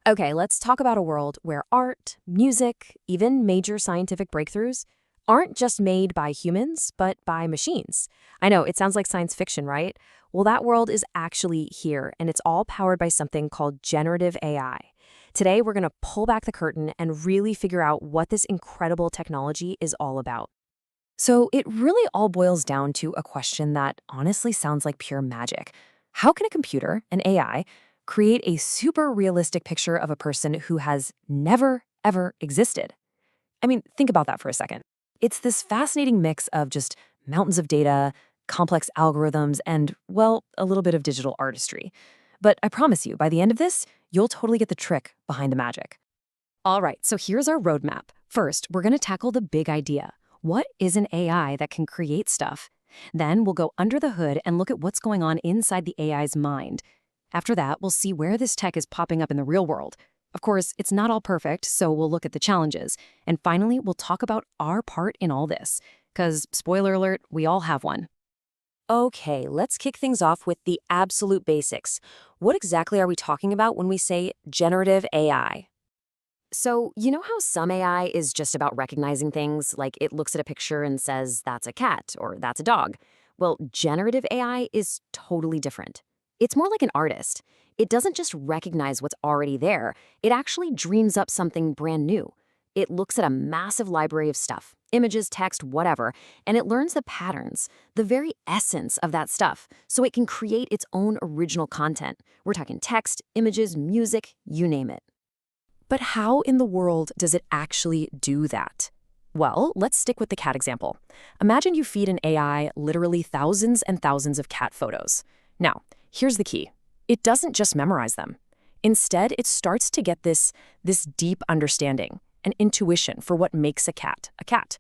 Okay, let's talk about a world where art, music, even major scientific breakthroughs aren't just made by humans, but by machines. I know, it sounds like science fiction, right? Well, that world is actually here, and it's all powered by something called generative AI. Today, we're going to pull back the curtain and really figure out what this incredible technology is all about. So, it really all boils down to a question that honestly sounds like pure magic. How can a computer, an AI, create a super realistic picture of a person who has never, ever existed? I mean, think about that for a second. It's this fascinating mix of just mountains of data, complex algorithms, and, well, a little bit of digital artistry. But I promise you, by the end of this, you'll totally get the trick behind the magic. All right, so here's our roadmap. First, we're going to tackle the big idea. What is an AI that can create stuff? Then we'll go under the hood and look at what's going on inside the AI's mind. After that, we'll see where this tech is popping up in the real world. Of course, it's not all perfect, so we'll look at the challenges. And finally, we'll talk about our part in all this. Because, spoiler alert, we all have one. Okay, let's kick things off with the absolute basics. What exactly are we talking about when we say generative AI? So, you know how some AI is just about recognizing things, like it looks at a picture and says, that's a cat or that's a dog? Well, generative AI is totally different. It's more like an artist. It doesn't just recognize what's already there, it actually dreams up something brand new. It looks at a massive library of stuff, images, text, whatever, and it learns the patterns, the very essence of that stuff, so it can create its own original content. We're talking text, images, music, you name it. But how in the world does it actually do that? Well, let's stick with the cat example. Imagine you feed an AI literally thousands and thousands of cat photos. Now, here's the key. It doesn't just memorize them. Instead, it starts to get this deep understanding, an intuition for what makes a cat a cat.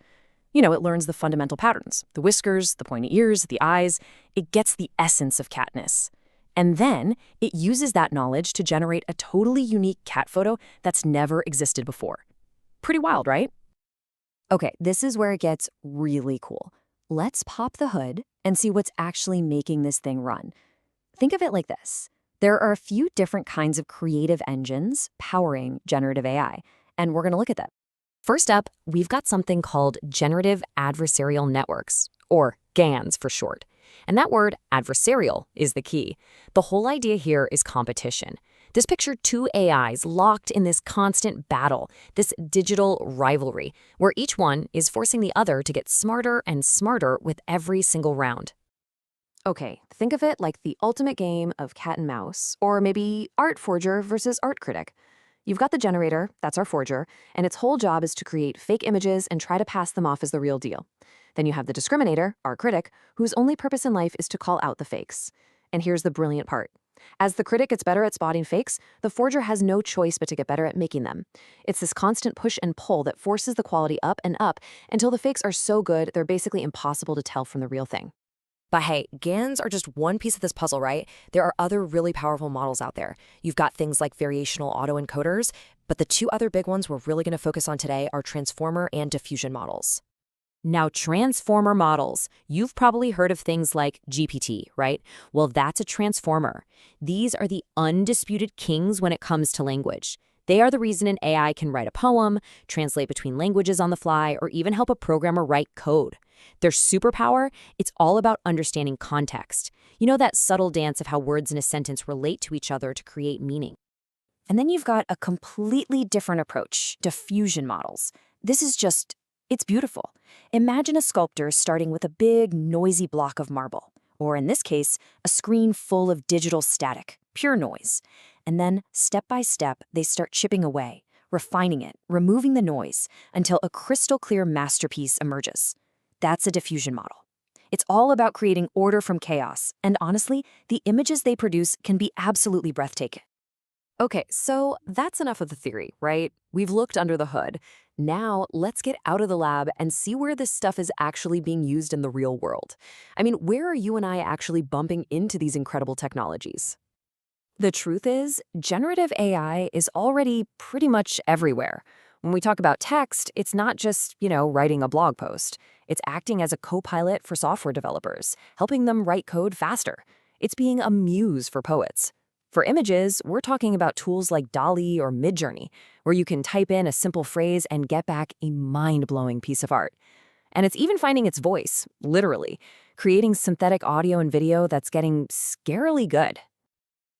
You know, it learns the fundamental patterns, the whiskers, the pointy ears, the eyes. It gets the essence of catness. And then it uses that knowledge to generate a totally unique cat photo that's never existed before. Pretty wild, right? Okay, this is where it gets really cool. Let's pop the hood and see what's actually making this thing run. Think of it like this. There are a few different kinds of creative engines powering generative AI, and we're going to look at them. First up, we've got something called generative adversarial networks, or GANs for short. And that word, adversarial, is the key. The whole idea here is competition. Just picture two AIs locked in this constant battle, this digital rivalry, where each one is forcing the other to get smarter and smarter with every single round. Okay, think of it like the ultimate game of cat and mouse, or maybe art forger versus art critic. You've got the generator, that's our forger, and its whole job is to create fake images and try to pass them off as the real deal. Then you have the discriminator, our critic, whose only purpose in life is to call out the fakes. And here's the brilliant part. As the critic gets better at spotting fakes, the forger has no choice but to get better at making them. It's this constant push and pull that forces the quality up and up until the fakes are so good they're basically impossible to tell from the real thing. But hey, GANs are just one piece of this puzzle, right? There are other really powerful models out there. You've got things like variational autoencoders, but the two other big ones we're really going to focus on today are transformer and diffusion models. Now, transformer models, you've probably heard of things like GPT, right? Well, that's a transformer. These are the undisputed kings when it comes to language. They are the reason an AI can write a poem, translate between languages on the fly, or even help a programmer write code. Their superpower, it's all about understanding context. You know, that subtle dance of how words in a sentence relate to each other to create meaning. And then you've got a completely different approach, diffusion models. This is just, it's beautiful. Imagine a sculptor starting with a big, noisy block of marble, or in this case, a screen full of digital static, pure noise. And then, step by step, they start chipping away, refining it, removing the noise, until a crystal clear masterpiece emerges. That's a diffusion model. It's all about creating order from chaos, and honestly, the images they produce can be absolutely breathtaking. Okay, so that's enough of the theory, right? We've looked under the hood. Now, let's get out of the lab and see where this stuff is actually being used in the real world. I mean, where are you and I actually bumping into these incredible technologies? The truth is, generative AI is already pretty much everywhere. When we talk about text, it's not just, writing a blog post. It's acting as a co-pilot for software developers, helping them write code faster. It's being a muse for poets. For images, we're talking about tools like DALL-E or Midjourney, where you can type in a simple phrase and get back a mind-blowing piece of art. And it's even finding its voice, literally, creating synthetic audio and video that's getting scarily good.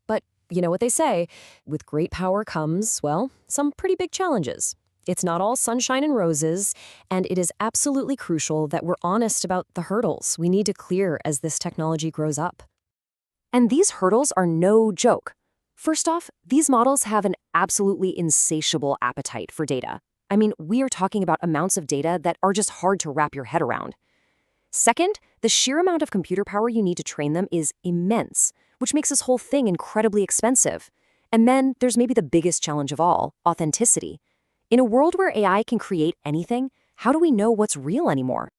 But you know what they say, with great power comes, well, some pretty big challenges. It's not all sunshine and roses, and it is absolutely crucial that we're honest about the hurdles we need to clear as this technology grows up. And these hurdles are no joke. First off, these models have an absolutely insatiable appetite for data. I mean, we are talking about amounts of data that are just hard to wrap your head around. Second, the sheer amount of computer power you need to train them is immense, which makes this whole thing incredibly expensive. And then there's maybe the biggest challenge of all, authenticity. In a world where AI can create anything, how do we know what's real anymore?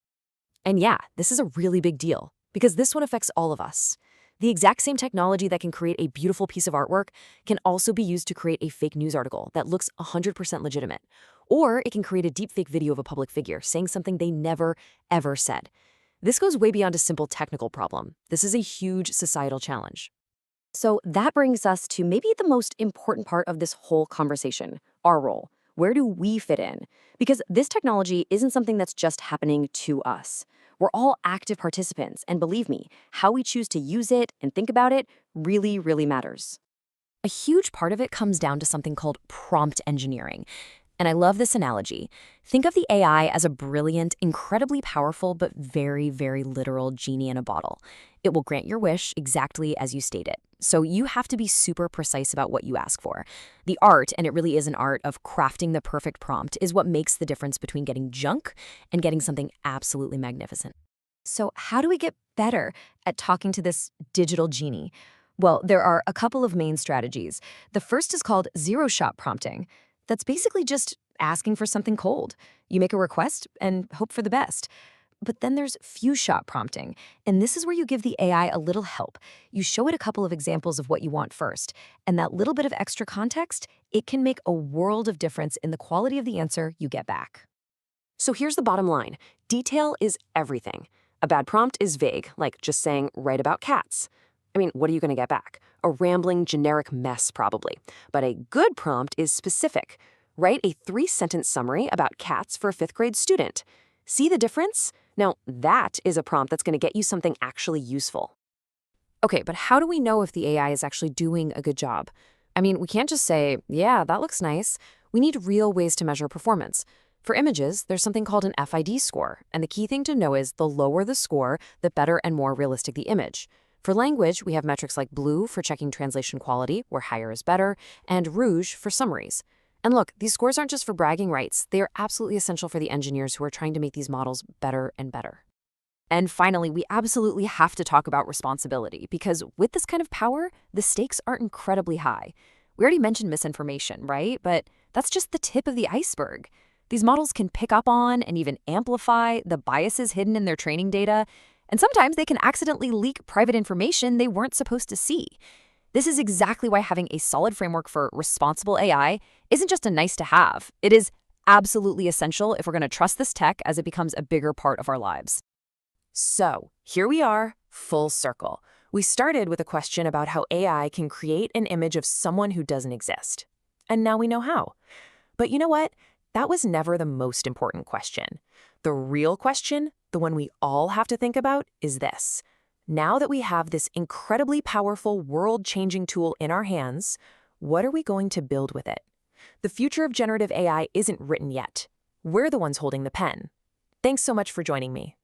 And yeah, this is a really big deal, because this one affects all of us. The exact same technology that can create a beautiful piece of artwork can also be used to create a fake news article that looks 100% legitimate. Or it can create a deepfake video of a public figure saying something they never, ever said. This goes way beyond a simple technical problem. This is a huge societal challenge. So that brings us to maybe the most important part of this whole conversation, our role. Where do we fit in? Because this technology isn't something that's just happening to us. We're all active participants, and believe me, how we choose to use it and think about it really, really matters. A huge part of it comes down to something called prompt engineering. And I love this analogy. Think of the AI as a brilliant, incredibly powerful, but very, very literal genie in a bottle. It will grant your wish exactly as you state it. So you have to be super precise about what you ask for. The art, and it really is an art, of crafting the perfect prompt is what makes the difference between getting junk and getting something absolutely magnificent. So how do we get better at talking to this digital genie? Well, there are a couple of main strategies. The first is called zero-shot prompting. That's basically just asking for something cold. You make a request and hope for the best. But then there's few-shot prompting, and this is where you give the AI a little help. You show it a couple of examples of what you want first, and that little bit of extra context, it can make a world of difference in the quality of the answer you get back. So here's the bottom line. Detail is everything. A bad prompt is vague, like just saying, write about cats. I mean, what are you going to get back? A rambling, generic mess, probably. But a good prompt is specific. Write a 3-sentence summary about cats for a 5th grade student. See the difference? Now, that is a prompt that's going to get you something actually useful. Okay, but how do we know if the AI is actually doing a good job? I mean, we can't just say, yeah, that looks nice. We need real ways to measure performance. For images, there's something called an FID score, and the key thing to know is the lower the score, the better and more realistic the image. For language, we have metrics like blue for checking translation quality, where higher is better, and rouge for summaries. And look, these scores aren't just for bragging rights. They are absolutely essential for the engineers who are trying to make these models better and better. And finally, we absolutely have to talk about responsibility, because with this kind of power, the stakes are incredibly high. We already mentioned misinformation, right? But that's just the tip of the iceberg. These models can pick up on and even amplify the biases hidden in their training data, and sometimes they can accidentally leak private information they weren't supposed to see. This is exactly why having a solid framework for responsible AI isn't just a nice to have. It is absolutely essential if we're going to trust this tech as it becomes a bigger part of our lives. So, here we are, full circle. We started with a question about how AI can create an image of someone who doesn't exist. And now we know how. But you know what? That was never the most important question. The real question, the one we all have to think about, is this. Now that we have this incredibly powerful, world-changing tool in our hands, what are we going to build with it? The future of generative AI isn't written yet. We're the ones holding the pen. Thanks so much for joining me.